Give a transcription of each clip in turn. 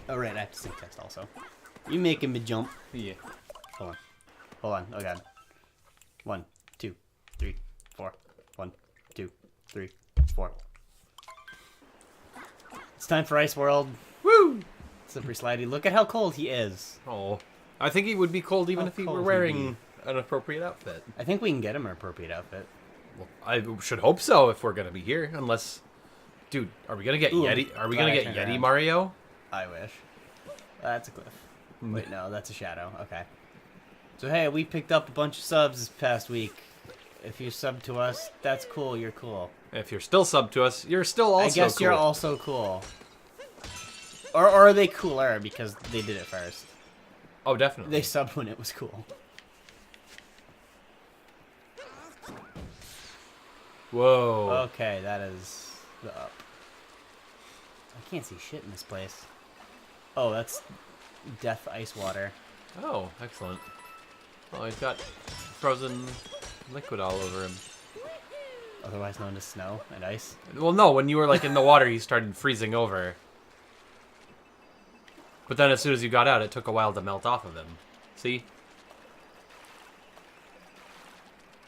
Oh, right, I have to sync text also. You making me jump. Yeah. Hold on. Oh, God. 1, 2, 3, 4. 1, 2, 3, 4. It's time for Ice World. Woo! Slippery Slidey. Look at how cold he is. Oh. I think he would be cold even How if he cold were he'd wearing an appropriate outfit. I think we can get him an appropriate outfit. Well, I should hope so if we're gonna be here. Unless, dude, are we gonna get Yeti? Are we gonna get Yeti Mario? I wish. That's a cliff. Wait, no, that's a shadow. Okay. So hey, we picked up a bunch of subs this past week. If you sub to us, that's cool. You're cool. If you're still sub to us, you're still also cool. I guess you're also cool. Or are they cooler because they did it first? Oh, definitely. They subbed when it was cool. Whoa. Okay, that is the up. I can't see shit in this place. Oh, that's death ice water. Oh, excellent. Well, he's got frozen liquid all over him. Otherwise known as snow and ice. Well, no, when you were like in the water, he started freezing over. But then as soon as you got out, it took a while to melt off of him. See?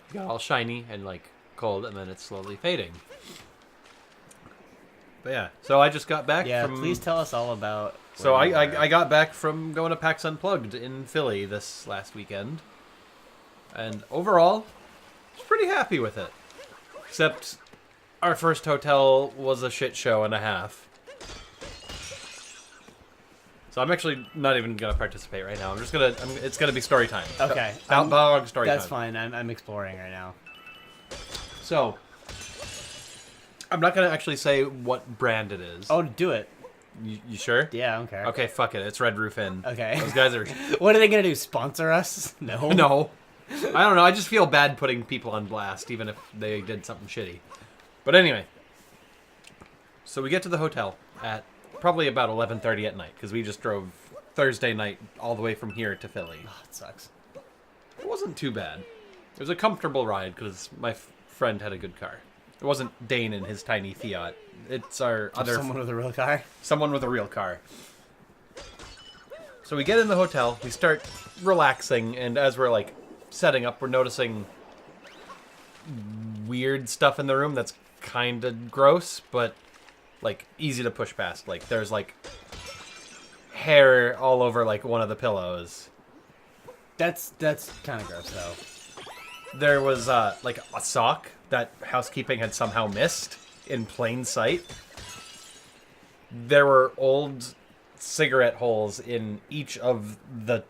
He got all shiny and like cold, and then it's slowly fading. But yeah, so I just got back from... Yeah, please tell us all about... So I got back from going to PAX Unplugged in Philly this last weekend. And overall, I was pretty happy with it. Except our first hotel was a shit show and a half. So I'm actually not even going to participate right now. It's going to be story time. Okay. Balrog story time. That's fine. I'm exploring right now. So, I'm not going to actually say what brand it is. Oh, do it. You sure? Yeah, I don't care. Okay, fuck it. It's Red Roof Inn. Okay. Those guys are... What are they going to do? Sponsor us? No. No. I don't know. I just feel bad putting people on blast, even if they did something shitty. But anyway. So we get to the hotel at probably about 11:30 at night, because we just drove Thursday night all the way from here to Philly. Oh, it sucks. It wasn't too bad. It was a comfortable ride, because my friend had a good car. It wasn't Dane in his tiny Fiat. It's our other... Someone with a real car? Someone with a real car. So we get in the hotel, we start relaxing, and as we're, like, setting up, we're noticing weird stuff in the room that's kind of gross, but, like, easy to push past. Like, there's, like, hair all over, like, one of the pillows. That's kind of gross, though. There was, like, a sock that housekeeping had somehow missed in plain sight. There were old cigarette holes in each of the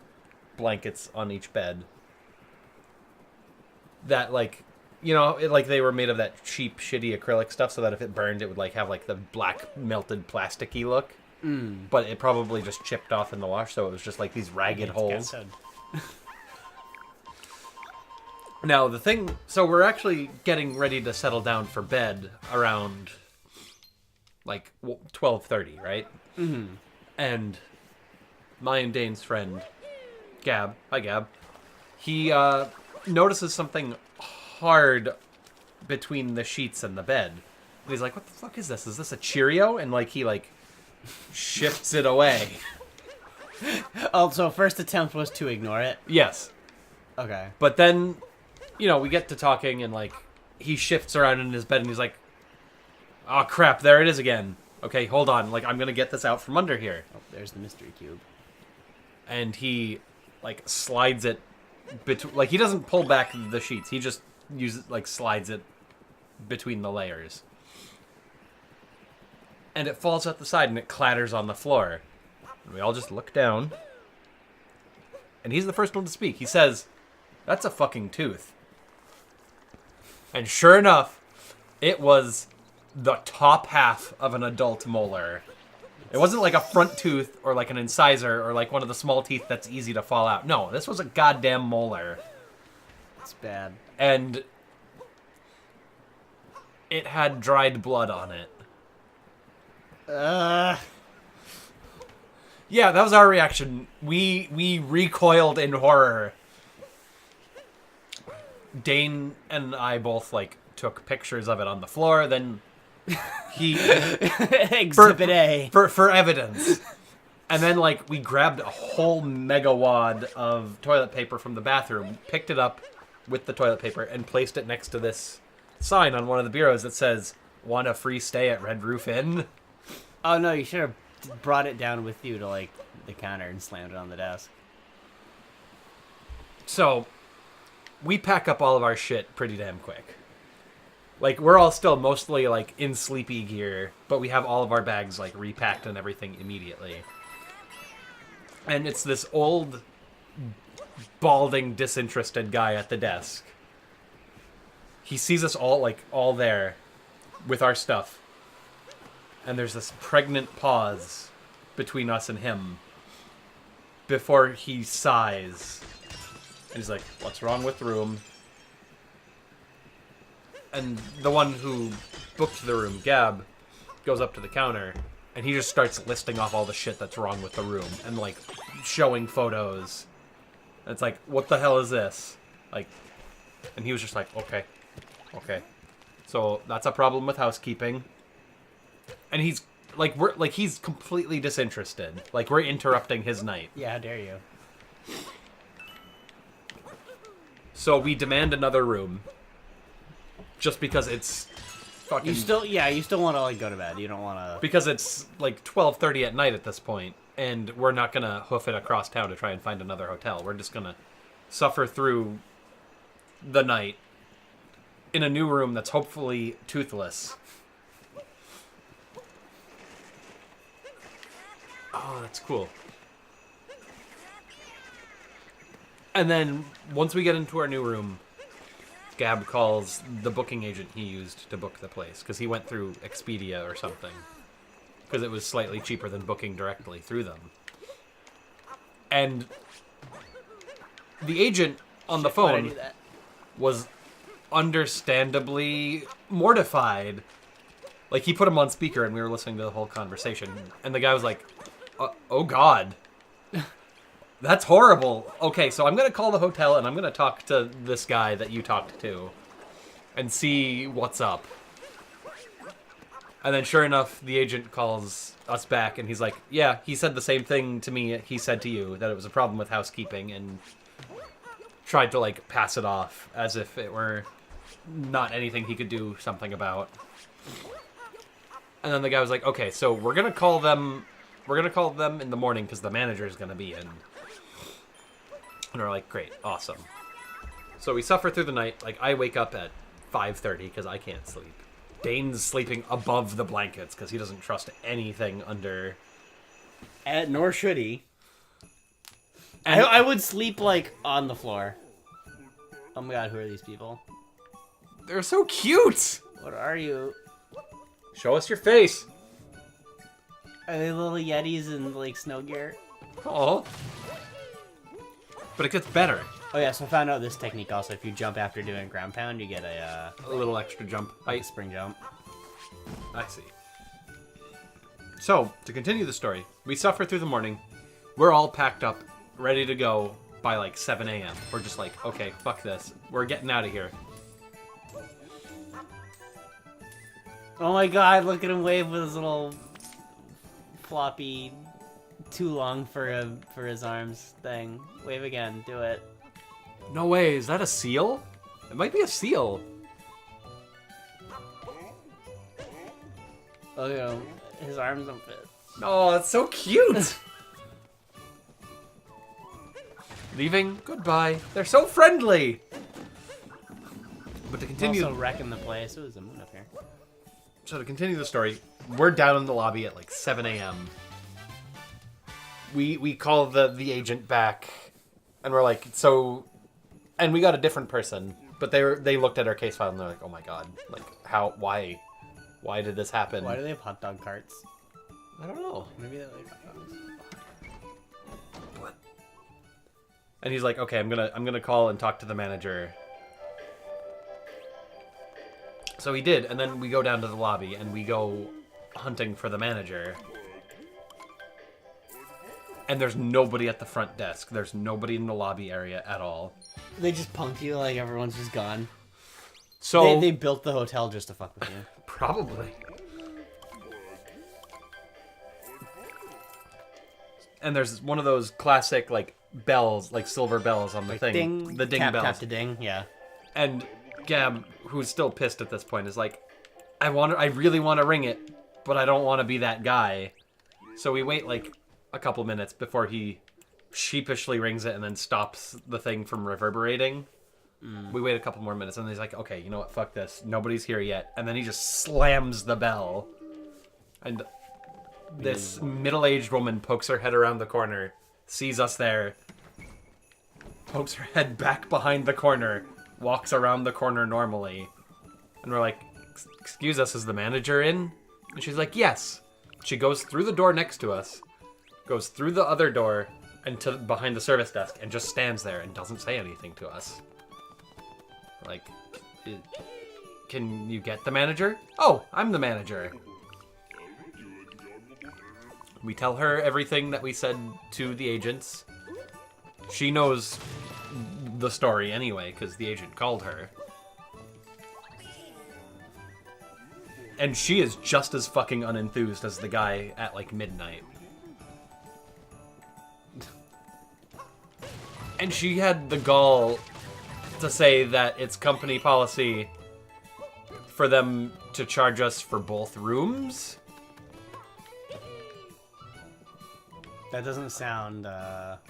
blankets on each bed. That, like, you know, like they were made of that cheap, shitty acrylic stuff so that if it burned, it would, like, have, like, the black, melted, plasticky look. Mm. But it probably just chipped off in the wash, so it was just, like, these ragged holes. Now, the thing... So we're actually getting ready to settle down for bed around, like, 12:30, right? Mm-hmm. And my and Dane's friend, Gab... Hi, Gab. He notices something hard between the sheets and the bed. And he's like, what the fuck is this? Is this a Cheerio? And, like, he, like, shifts it away. Oh, so first attempt was to ignore it? Yes. Okay. But then... You know, we get to talking, and, like, he shifts around in his bed, and he's like, oh, crap, there it is again. Okay, hold on. Like, I'm going to get this out from under here. Oh, there's the mystery cube. And he, like, slides it like, he doesn't pull back the sheets. He just slides it between the layers. And it falls at the side, and it clatters on the floor. And we all just look down. And he's the first one to speak. He says, that's a fucking tooth. And sure enough, it was the top half of an adult molar. It wasn't like a front tooth or like an incisor or like one of the small teeth that's easy to fall out. No, this was a goddamn molar. It's bad. And it had dried blood on it. Yeah, that was our reaction. We recoiled in horror. Dane and I both, like, took pictures of it on the floor, then he... Exhibit A. For evidence. And then, like, we grabbed a whole mega wad of toilet paper from the bathroom, picked it up with the toilet paper, and placed it next to this sign on one of the bureaus that says, "Want a free stay at Red Roof Inn?" Oh, no, you should have brought it down with you to, like, the counter and slammed it on the desk. So, we pack up all of our shit pretty damn quick. Like, we're all still mostly, like, in sleepy gear, but we have all of our bags, like, repacked and everything immediately. And it's this old, balding, disinterested guy at the desk. He sees us all, like, all there with our stuff. And there's this pregnant pause between us and him before he sighs. And he's like, "What's wrong with the room?" And the one who booked the room, Gab, goes up to the counter, and he just starts listing off all the shit that's wrong with the room, and, like, showing photos. And it's like, what the hell is this? Like, and he was just like, okay. So, that's a problem with housekeeping. And he's, like, he's completely disinterested. Like, we're interrupting his night. Yeah, how dare you. So, we demand another room. Just because it's fucking... You still want to, like, go to bed. You don't want to... Because it's, like, 12:30 at night at this point, and we're not going to hoof it across town to try and find another hotel. We're just going to suffer through the night in a new room that's hopefully toothless. Oh, that's cool. And then, once we get into our new room, Gab calls the booking agent he used to book the place, because he went through Expedia or something, because it was slightly cheaper than booking directly through them. And the agent on the phone was understandably mortified. Like, he put him on speaker, and we were listening to the whole conversation, and the guy was like, "Oh God. That's horrible. Okay, so I'm going to call the hotel, and I'm going to talk to this guy that you talked to and see what's up." And then, sure enough, the agent calls us back, and he's like, "Yeah, he said the same thing to me he said to you, that it was a problem with housekeeping," and tried to, like, pass it off as if it were not anything he could do something about. And then the guy was like, "Okay, so we're going to call them in the morning because the manager is going to be in." And we're like, "Great, awesome." So we suffer through the night. Like, I wake up at 5:30 because I can't sleep. Dane's sleeping above the blankets because he doesn't trust anything under. Nor should he. And I would sleep, like, on the floor. Oh my God, who are these people? they're so cute! What are you? Show us your face. Are they little yetis in, like, snow gear? Oh. But it gets better. Oh yeah, so I found out this technique also. If you jump after doing ground pound, you get a little extra jump height. Spring jump. I see. So, to continue the story, we suffer through the morning. We're all packed up, ready to go by like 7 a.m. We're just like, okay, fuck this. We're getting out of here. Oh my God, look at him wave with his little floppy, too long for his arms thing. Wave again, do it. No way, is that a seal? It might be a seal. Look at him, his arms don't fit. Oh, that's so cute! Leaving, goodbye. They're so friendly! But to continue... Also wrecking the place. It was a moon up here. So to continue the story, we're down in the lobby at like 7 a.m. We call the agent back, and we're like, so... And we got a different person, but they looked at our case file and they're like, oh my God, like, how, why did this happen? Why do they have hot dog carts? I don't know. Maybe they like hot dogs. What? And he's like, okay, I'm gonna call and talk to the manager. So he did, and then we go down to the lobby and we go hunting for the manager. And there's nobody at the front desk. There's nobody in the lobby area at all. They just punked you like everyone's just gone. So they built the hotel just to fuck with you. Probably. And there's one of those classic, like, bells, like silver bells on the thing. Ding. The ding tap, bells. Tap to ding, yeah. And Gab, who's still pissed at this point, is like, I really want to ring it, but I don't want to be that guy. So we wait, like, a couple minutes before he sheepishly rings it and then stops the thing from reverberating. We wait a couple more minutes, and he's like, okay, you know what, fuck this. Nobody's here yet. And then he just slams the bell. And this middle-aged woman pokes her head around the corner, sees us there, pokes her head back behind the corner, walks around the corner normally. And we're like, excuse us, is the manager in? And she's like, yes. She goes through the door next to us, goes through the other door, and to behind the service desk, and just stands there and doesn't say anything to us. Like, can you get the manager? Oh, I'm the manager. We tell her everything that we said to the agents. She knows the story anyway, because the agent called her. And she is just as fucking unenthused as the guy at, like, midnight. And she had the gall to say that it's company policy for them to charge us for both rooms. That doesn't sound,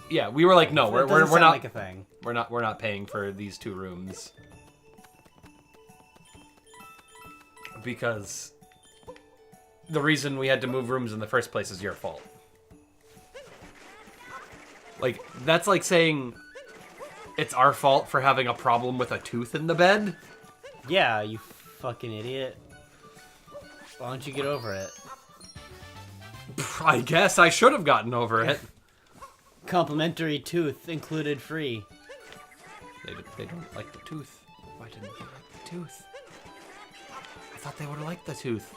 Yeah, we were like, no, we're sound not like a thing. We're not paying for these 2 rooms. Because the reason we had to move rooms in the first place is your fault. Like, that's like saying it's our fault for having a problem with a tooth in the bed. Yeah, you fucking idiot. Why don't you get over it? I guess I should have gotten over it. Complimentary tooth included free. They don't like the tooth. Why didn't they like the tooth? I thought they would have liked the tooth.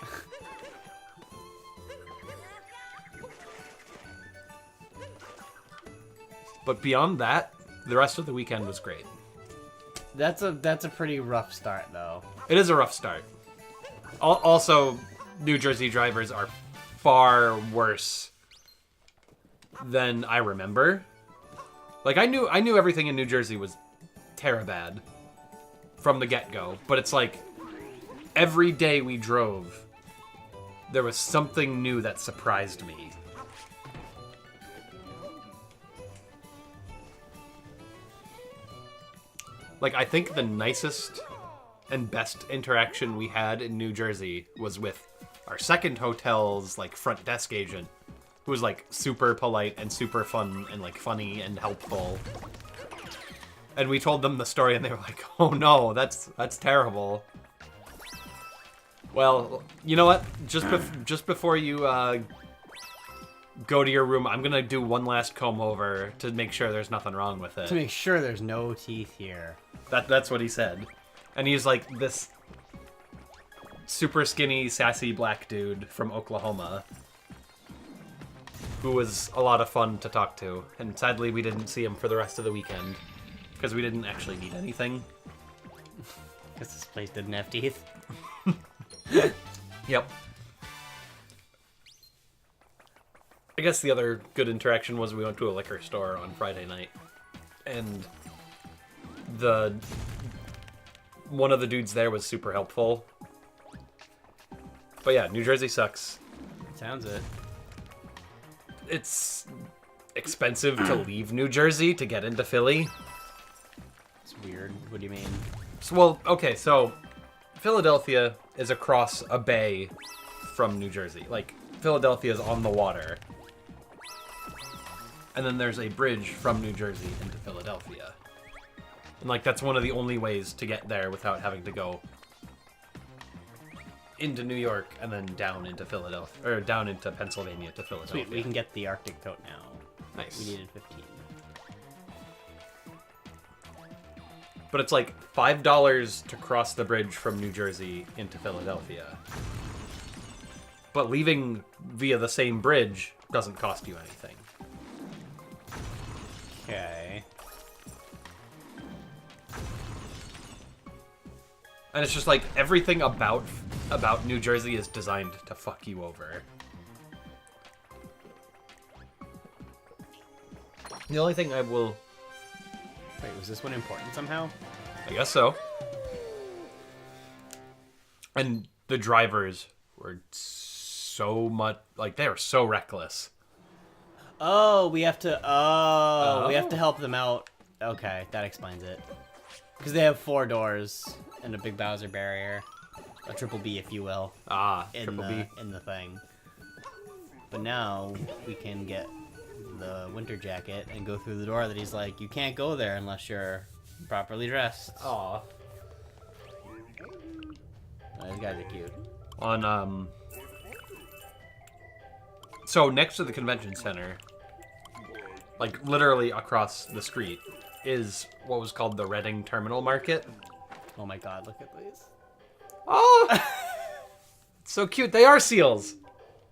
But beyond that, the rest of the weekend was great. That's a pretty rough start, though. It is a rough start. Also, New Jersey drivers are far worse than I remember. Like, I knew everything in New Jersey was terabad from the get-go, but it's like every day we drove, there was something new that surprised me. Like, I think the nicest and best interaction we had in New Jersey was with our second hotel's, like, front desk agent, who was, like, super polite and super fun and, like, funny and helpful. And we told them the story, and they were like, oh no, that's terrible. Well, you know what? Just before you go to your room, I'm gonna do one last comb over to make sure there's nothing wrong with it. To make sure there's no teeth here. That's what he said. And he's like this super skinny, sassy black dude from Oklahoma who was a lot of fun to talk to. And sadly, we didn't see him for the rest of the weekend because we didn't actually need anything. Because this place didn't have teeth. Yep. I guess the other good interaction was we went to a liquor store on Friday night, and one of the dudes there was super helpful. But yeah, New Jersey sucks. Sounds it. It's expensive to leave New Jersey to get into Philly. It's weird. What do you mean? So Philadelphia is across a bay from New Jersey. Like, Philadelphia is on the water. And then there's a bridge from New Jersey into Philadelphia. And, like, that's one of the only ways to get there without having to go into New York and then down into Philadelphia, or down into Pennsylvania to Philadelphia. Sweet, we can get the Arctic coat now. Nice. We needed 15. But it's like $5 to cross the bridge from New Jersey into Philadelphia. But leaving via the same bridge doesn't cost you anything. Okay. And it's just like everything about New Jersey is designed to fuck you over. The only thing I will... Wait, was this one important somehow? I guess so. And the drivers were so much... Like, they were so reckless. Oh, we have to... Oh, we have to help them out. Okay, that explains it. Because they have 4 doors and a big Bowser barrier. A triple B, if you will. Ah, in triple the, B. In the thing. But now we can get the winter jacket and go through the door that he's like, you can't go there unless you're properly dressed. Aw. Oh, these guys are cute. On, So, next to the convention center, like, literally across the street, is what was called the Reading Terminal Market. Oh my god, look at these. Oh! So cute. They are seals.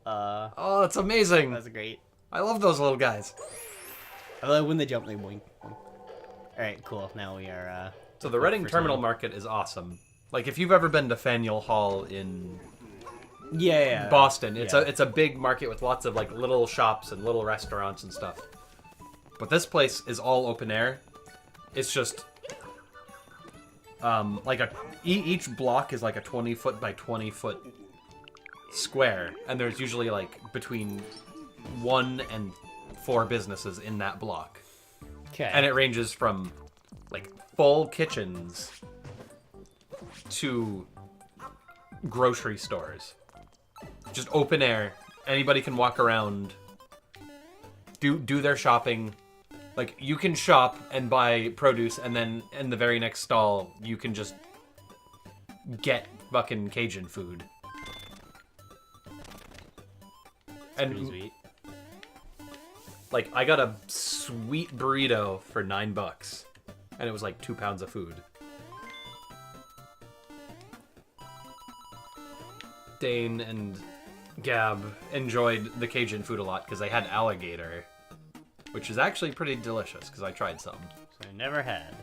Oh, that's amazing. That's great. I love those little guys. I like when they jump, they boink. Alright, cool. Now we are, So the Reading Terminal Market is awesome. Like, if you've ever been to Faneuil Hall in Boston, it's a big market with lots of, like, little shops and little restaurants and stuff. But this place is all open air. It's just... like each block is like a 20-foot by 20-foot square, and there's usually like between 1 and 4 businesses in that block. Okay. And it ranges from like full kitchens to grocery stores. Just open air. Anybody can walk around, do their shopping. Like, you can shop and buy produce, and then in the very next stall, you can just get fucking Cajun food. That's pretty sweet. Like, I got a sweet burrito for $9, and it was like 2 pounds of food. Dane and Gab enjoyed the Cajun food a lot because they had alligator, which is actually pretty delicious because I tried some. So I never had.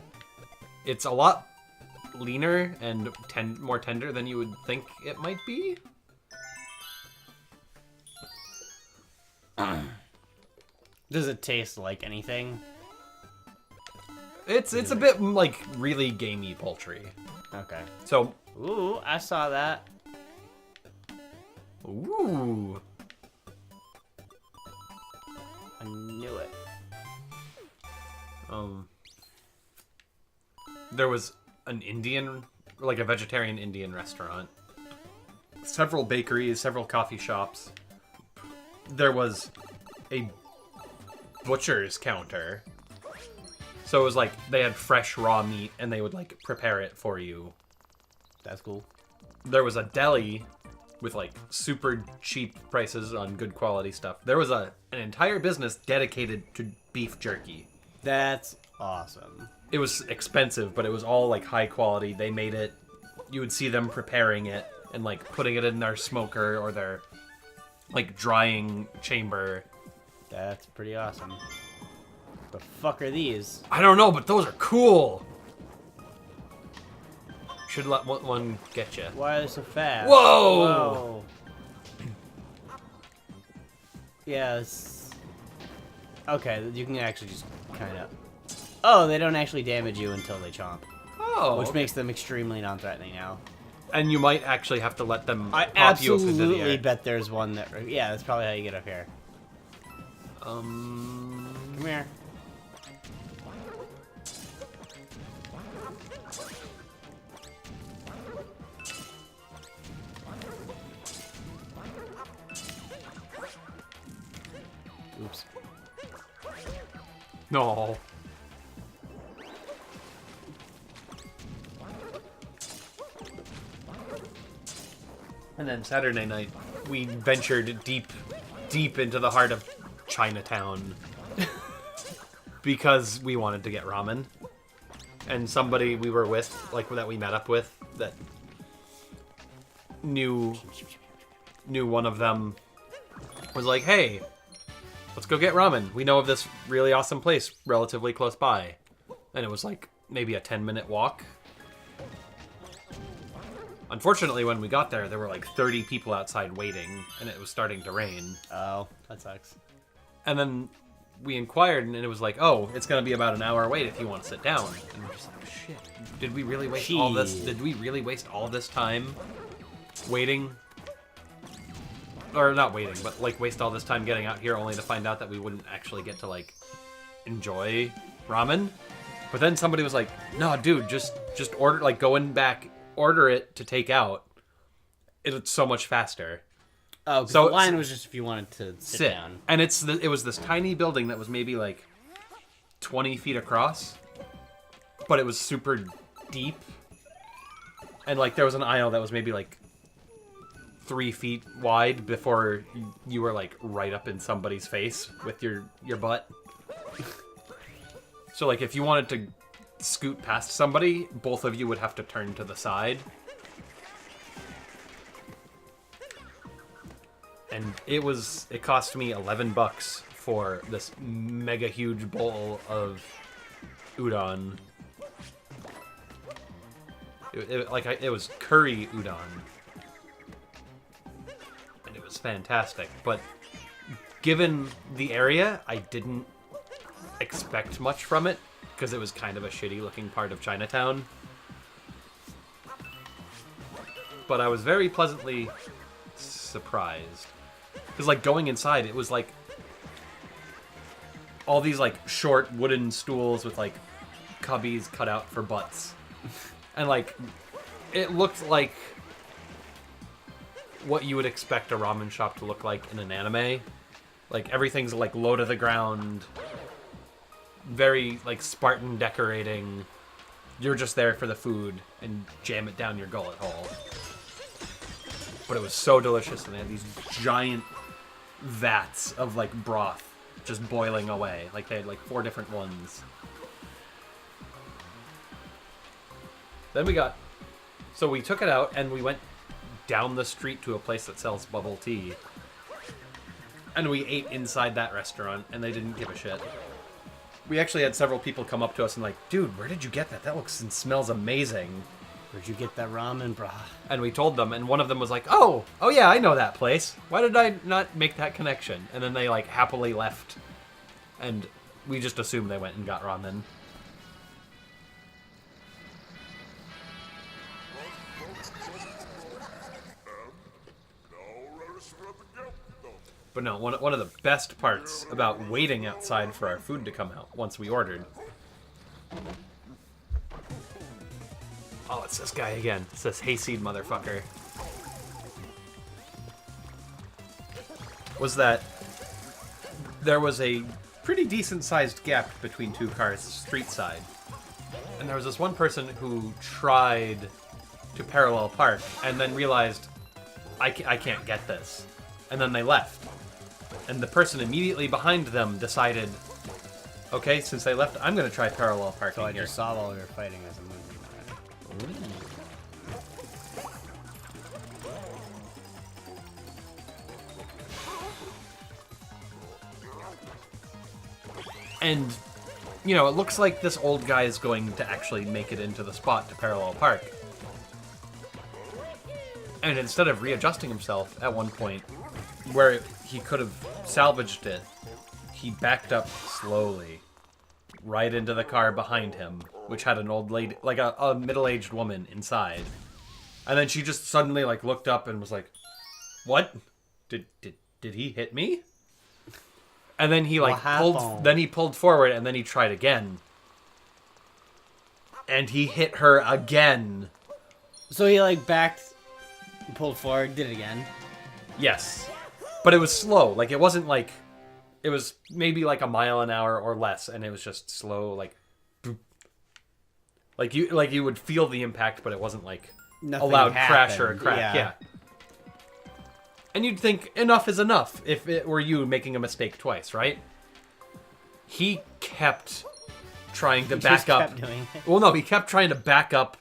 It's a lot leaner and more tender than you would think it might be. Does it taste like anything? It's a bit like really gamey poultry. Okay. So, Ooh, I saw that. ooh. I knew it. There was an Indian, like a vegetarian Indian restaurant. Several bakeries, several coffee shops. There was a butcher's counter. So it was like they had fresh raw meat and they would like prepare it for you. That's cool. There was a deli with like super cheap prices on good quality stuff. There was an entire business dedicated to beef jerky. That's awesome. It was expensive, but it was all like high quality. They made it. You would see them preparing it and like putting it in their smoker or their like drying chamber. That's pretty awesome. The fuck are these? I don't know, but those are cool. Should let one get you. Why are they so fast? Whoa! Whoa. Yeah, it's... Okay, you can actually just kind of... Oh, they don't actually damage you until they chomp. Oh, Which okay. makes them extremely non-threatening now. And you might actually have to let them I pop you up into the absolutely air. bet there's one that... Yeah, that's probably how you get up here. Um... Come here. Oops. No. And then Saturday night, we ventured deep into the heart of Chinatown because we wanted to get ramen. And somebody we were with, like that we met up with, that knew one of them was like, hey, let's go get ramen. We know of this really awesome place relatively close by. And it was like maybe a 10-minute walk. Unfortunately, when we got there were like 30 people outside waiting, and it was starting to rain. Oh, that sucks. And then we inquired, and it was like, oh, it's gonna be about an hour wait if you want to sit down. And we're just like, oh, shit. Did we really waste all this? Did we really waste all this time waiting? Or not waiting, but like waste all this time getting out here only to find out that we wouldn't actually get to like enjoy ramen? But then somebody was like, no, dude, just order, like go in back, order it to take out. It's so much faster. Oh, so the line was just if you wanted to sit down. And it was this tiny building that was maybe like 20 feet across, but it was super deep. And like there was an aisle that was maybe like 3 feet wide before you were like right up in somebody's face with your butt. So like if you wanted to scoot past somebody, both of you would have to turn to the side. And it cost me $11 for this mega huge bowl of udon. It was curry udon. And it was fantastic. But given the area, I didn't expect much from it because it was kind of a shitty looking part of Chinatown. But I was very pleasantly surprised. Because, like, going inside, it was, like, all these, like, short wooden stools with, like, cubbies cut out for butts. And, like, it looked like what you would expect a ramen shop to look like in an anime. Like, everything's, like, low to the ground, very, like, Spartan decorating. You're just there for the food and jam it down your gullet hole. But it was so delicious, and they had these giant vats of like broth just boiling away. Like they had like 4 different ones. Then so we took it out and we went down the street to a place that sells bubble tea. And we ate inside that restaurant and they didn't give a shit. We actually had several people come up to us and like, dude, where did you get that? That looks and smells amazing. Where'd you get that ramen, brah? And we told them, and one of them was like, oh yeah, I know that place. Why did I not make that connection? And then they, like, happily left. And we just assumed they went and got ramen. But no, one of the best parts about waiting outside for our food to come out once we ordered... Oh, it's this guy again. It's this hayseed motherfucker. Was that there was a pretty decent-sized gap between 2 cars street side. And there was this one person who tried to parallel park and then realized, I can't get this. And then they left. And the person immediately behind them decided, okay, since they left, I'm going to try parallel parking here. So I just saw while we were fighting as a movie. And, you know, it looks like this old guy is going to actually make it into the spot to parallel park. And instead of readjusting himself at one point, where he could have salvaged it, he backed up slowly, right into the car behind him, which had an old lady, like a middle-aged woman inside. And then she just suddenly, like, looked up and was like, what? Did he hit me? And then he, like, pulled forward, and then he tried again. And he hit her again. So he, like, backed, pulled forward, did it again. Yes. But it was slow. Like, it wasn't, like... It was maybe, like, a mile an hour or less, and it was just slow, like... Boop. Like, you would feel the impact, but it wasn't, like, Nothing a loud happened. crash or a crack. Yeah. And you'd think enough is enough if it were you making a mistake twice, right? He kept trying to back up. Well, no, he kept trying to back up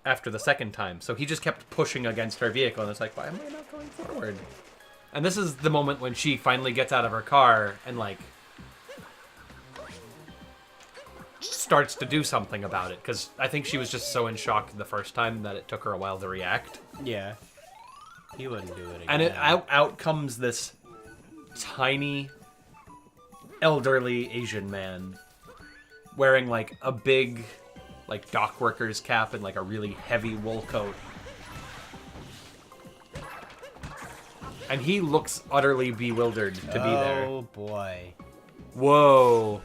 after the second time. So he just kept pushing against her vehicle, and it's like, why am I not going forward? And this is the moment when she finally gets out of her car and, like, starts to do something about it. Because I think she was just so in shock the first time that it took her a while to react. Yeah. He wouldn't do it again. And out comes this tiny elderly Asian man wearing like a big like dock worker's cap and like a really heavy wool coat. And he looks utterly bewildered to be there. Oh boy. Whoa.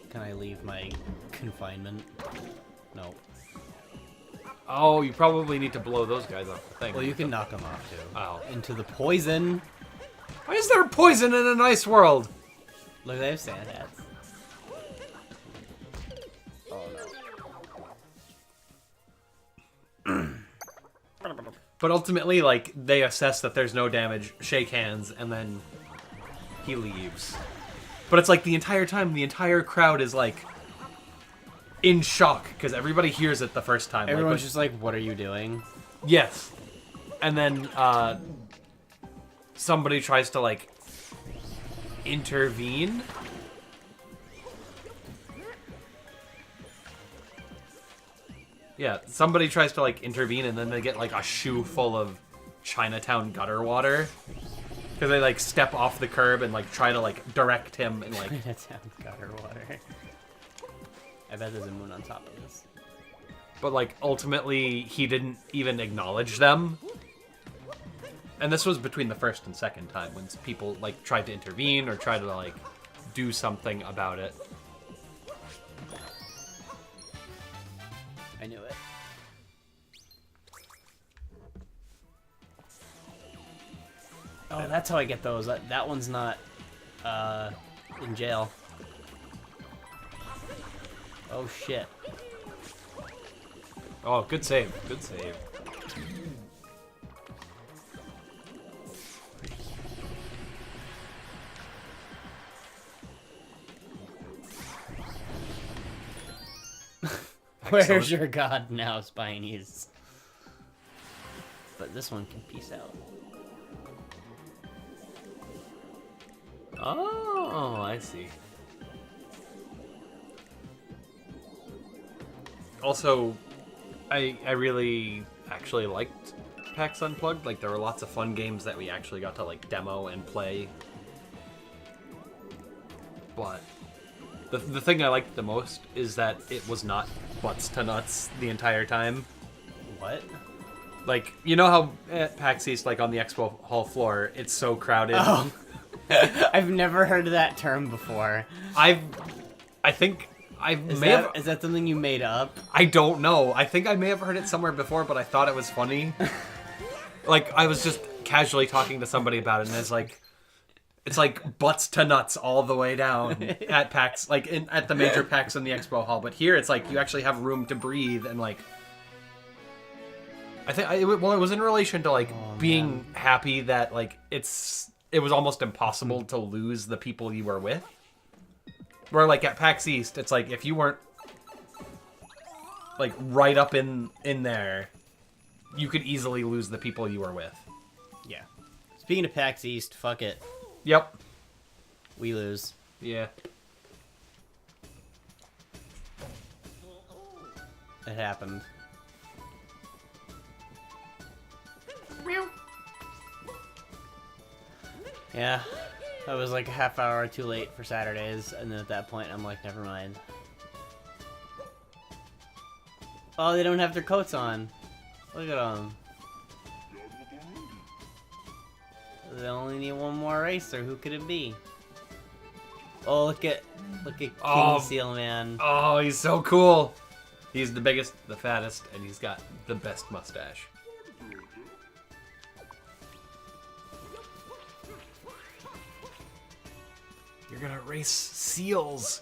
Can I leave my confinement? No. Oh, you probably need to blow those guys off the thing. Well, you can knock them off too. Oh. Into the poison. Why is there poison in a nice world? Look, they have sand hats. Oh no. But ultimately, like, they assess that there's no damage, shake hands, and then he leaves. But it's like the entire time, the entire crowd is like in shock because everybody hears it the first time. Everyone's just like, "What are you doing?" Yes. And then somebody tries to like intervene. Yeah, somebody tries to like intervene and then they get like a shoe full of Chinatown gutter water. Because they like step off the curb and like try to like direct him and like. Chinatown gutter water. I bet there's a moon on top of this. But like ultimately he didn't even acknowledge them. And this was between the first and second time when people like tried to intervene or tried to like do something about it. I knew it. Oh, that's how I get those. That one's not in jail. Oh shit. Oh, good save. Good save. Where's your god now, Spinies? But this one can peace out. Oh, I see. Also, I really actually liked PAX Unplugged. Like, there were lots of fun games that we actually got to, like, demo and play. But the thing I liked the most is that it was not butts to nuts the entire time. What? Like, you know how at PAX East, like, on the expo hall floor, it's so crowded? Oh. I've never heard of that term before. I think Is that something you made up? I don't know. I think I may have heard it somewhere before, but I thought it was funny. Like, I was just casually talking to somebody about it, and it's like butts to nuts all the way down at PAX, like at the major PAX in the expo hall. But here, it's like you actually have room to breathe, and like, I think, it was in relation to like being happy that like it was almost impossible to lose the people you were with. Where, like, at PAX East, it's like, if you weren't, like, right up in there, you could easily lose the people you were with. Yeah. Speaking of PAX East, fuck it. Yep. We lose. Yeah. It happened. Yeah. I was like a half hour too late for Saturdays, and then at that point, I'm like, never mind. Oh, they don't have their coats on. Look at them. They only need one more racer. Who could it be? Oh, look at King Seal Man. Oh, he's so cool. He's the biggest, the fattest, and he's got the best mustache. You're gonna race seals.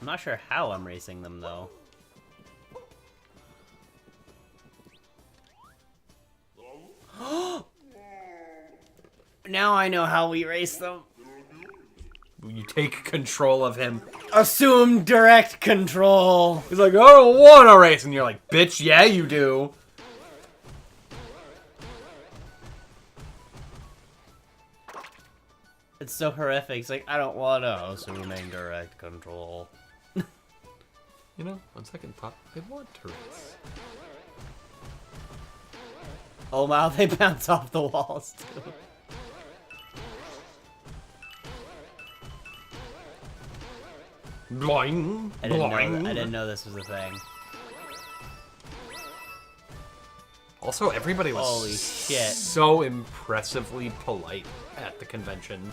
I'm not sure how I'm racing them, though. Now I know how we race them. You take control of him. Assume direct control. He's like, I don't want to race. And you're like, bitch, yeah, you do. It's so horrific. It's like, I don't want to assuming direct control. You know, on second thought, I want to race. Oh wow, they bounce off the walls too. Boing, I didn't boing. know. I didn't know this was a thing. Also, everybody was Holy shit. so impressively polite at the convention.